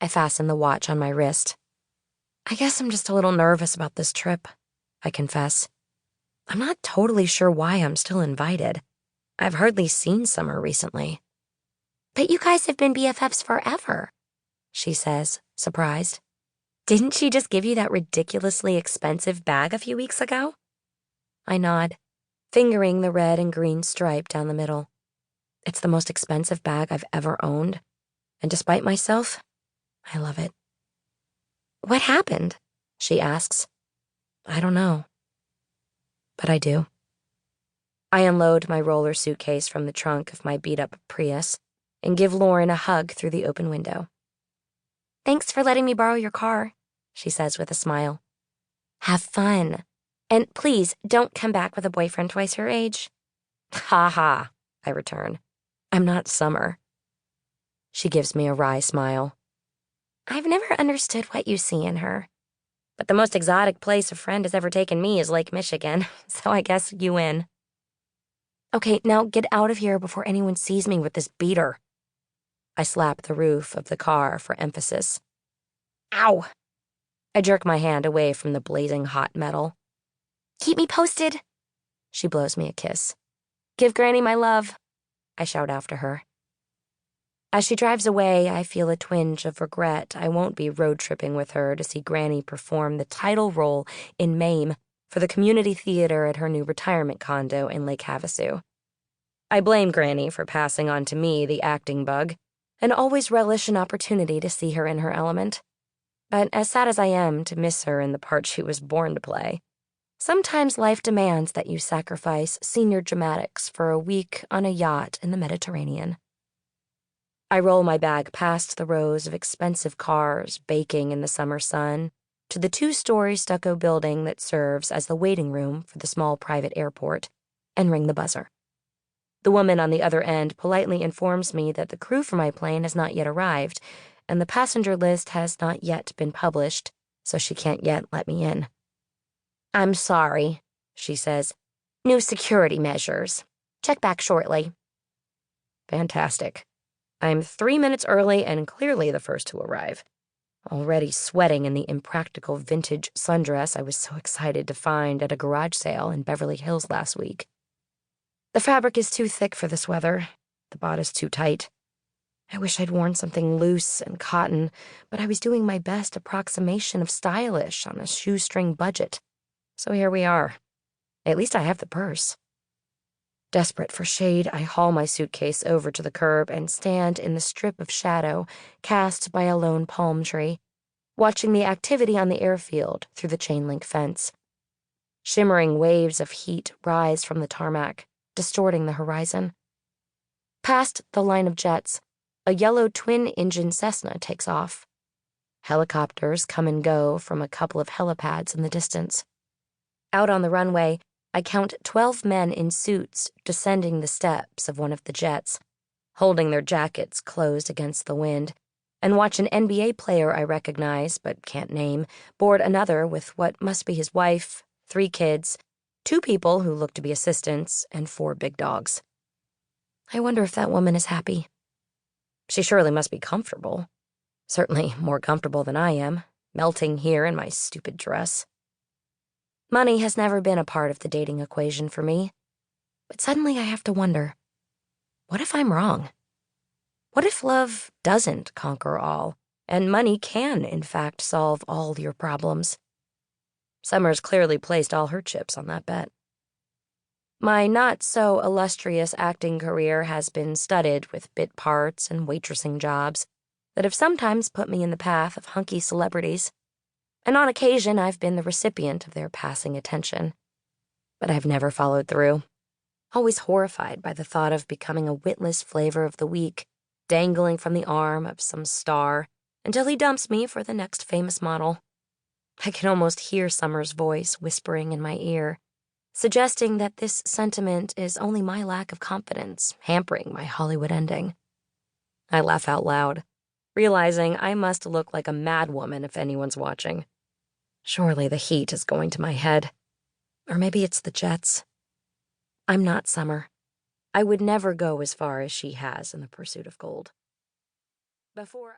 I fasten the watch on my wrist. I guess I'm just a little nervous about this trip, I confess. I'm not totally sure why I'm still invited. I've hardly seen Summer recently. But you guys have been BFFs forever, she says, surprised. Didn't she just give you that ridiculously expensive bag a few weeks ago? I nod, fingering the red and green stripe down the middle. It's the most expensive bag I've ever owned, and despite myself, I love it. What happened? She asks. I don't know. But I do. I unload my roller suitcase from the trunk of my beat-up Prius and give Lauren a hug through the open window. Thanks for letting me borrow your car, she says with a smile. Have fun. And please don't come back with a boyfriend twice your age. Ha ha, I return. I'm not Summer. She gives me a wry smile. I've never understood what you see in her. But the most exotic place a friend has ever taken me is Lake Michigan, so I guess you win. Okay, now get out of here before anyone sees me with this beater. I slap the roof of the car for emphasis. Ow! I jerk my hand away from the blazing hot metal. Keep me posted. She blows me a kiss. Give Granny my love, I shout after her. As she drives away, I feel a twinge of regret I won't be road tripping with her to see Granny perform the title role in Mame for the community theater at her new retirement condo in Lake Havasu. I blame Granny for passing on to me the acting bug, and always relish an opportunity to see her in her element. But as sad as I am to miss her in the part she was born to play, sometimes life demands that you sacrifice senior dramatics for a week on a yacht in the Mediterranean. I roll my bag past the rows of expensive cars baking in the summer sun to the 2-story stucco building that serves as the waiting room for the small private airport, and ring the buzzer. The woman on the other end politely informs me that the crew for my plane has not yet arrived, and the passenger list has not yet been published, so she can't yet let me in. I'm sorry, she says. New security measures. Check back shortly. Fantastic. I'm 3 minutes early and clearly the first to arrive. Already sweating in the impractical vintage sundress I was so excited to find at a garage sale in Beverly Hills last week. The fabric is too thick for this weather. The bodice too tight. I wish I'd worn something loose and cotton, but I was doing my best approximation of stylish on a shoestring budget. So here we are. At least I have the purse. Desperate for shade, I haul my suitcase over to the curb and stand in the strip of shadow cast by a lone palm tree, watching the activity on the airfield through the chain-link fence. Shimmering waves of heat rise from the tarmac, distorting the horizon. Past the line of jets, a yellow twin-engine Cessna takes off. Helicopters come and go from a couple of helipads in the distance. Out on the runway, I count 12 men in suits descending the steps of one of the jets, holding their jackets closed against the wind, and watch an NBA player I recognize but can't name board another with what must be his wife, 3 kids, 2 people who look to be assistants, and 4 big dogs. I wonder if that woman is happy. She surely must be comfortable. Certainly more comfortable than I am, melting here in my stupid dress. Money has never been a part of the dating equation for me, but suddenly I have to wonder, what if I'm wrong? What if love doesn't conquer all, and money can, in fact, solve all your problems? Summer's clearly placed all her chips on that bet. My not-so-illustrious acting career has been studded with bit parts and waitressing jobs that have sometimes put me in the path of hunky celebrities, and on occasion I've been the recipient of their passing attention. But I've never followed through, always horrified by the thought of becoming a witless flavor of the week, dangling from the arm of some star until he dumps me for the next famous model. I can almost hear Summer's voice whispering in my ear, suggesting that this sentiment is only my lack of confidence hampering my Hollywood ending. I laugh out loud, realizing I must look like a madwoman if anyone's watching. Surely the heat is going to my head. Or maybe it's the jets. I'm not Summer. I would never go as far as she has in the pursuit of gold. Before